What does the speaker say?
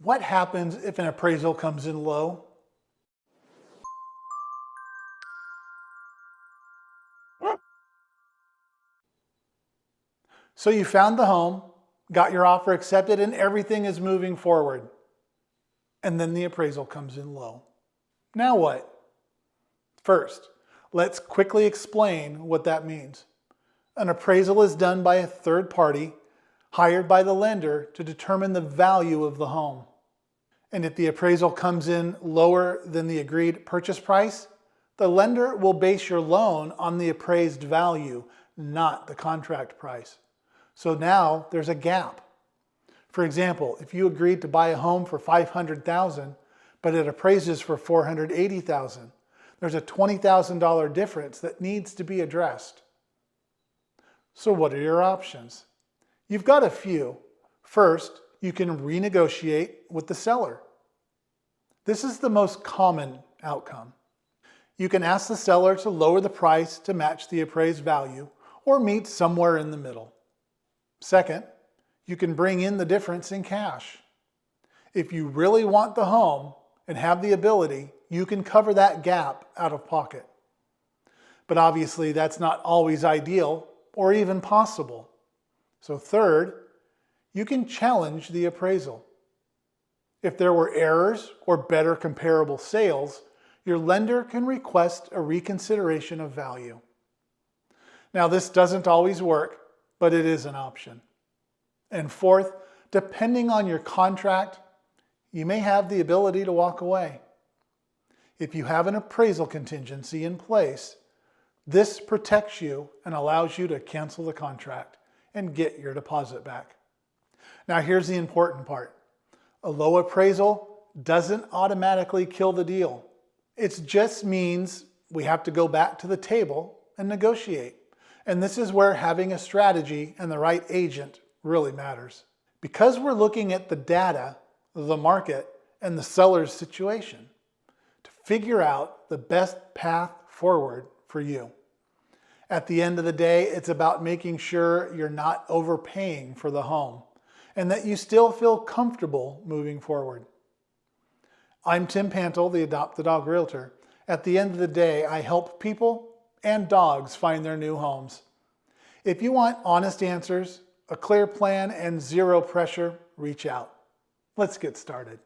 What happens if an appraisal comes in low? So you found the home, got your offer accepted, and everything is moving forward. And then the appraisal comes in low. Now what? First, let's quickly explain what that means. An appraisal is done by a third party hired by the lender to determine the value of the home. And if the appraisal comes in lower than the agreed purchase price, the lender will base your loan on the appraised value, not the contract price. So now there's a gap. For example, if you agreed to buy a home for $500,000, but it appraises for $480,000, there's a $20,000 difference that needs to be addressed. So what are your options? You've got a few. First, you can renegotiate with the seller. This is the most common outcome. You can ask the seller to lower the price to match the appraised value or meet somewhere in the middle. Second, you can bring in the difference in cash. If you really want the home and have the ability, you can cover that gap out of pocket. But obviously that's not always ideal or even possible. So third, you can challenge the appraisal. If there were errors or better comparable sales, your lender can request a reconsideration of value. Now this doesn't always work, but it is an option. And fourth, depending on your contract, you may have the ability to walk away. If you have an appraisal contingency in place, this protects you and allows you to cancel the contract and get your deposit back. Now here's the important part. A low appraisal doesn't automatically kill the deal. It just means we have to go back to the table and negotiate. And this is where having a strategy and the right agent really matters. Because we're looking at the data, the market, and the seller's situation to figure out the best path forward for you. At the end of the day, it's about making sure you're not overpaying for the home and that you still feel comfortable moving forward. I'm Tim Pantle, the Adopt the Dog Realtor. At the end of the day, I help people and dogs find their new homes. If you want honest answers, a clear plan, and zero pressure, reach out. Let's get started.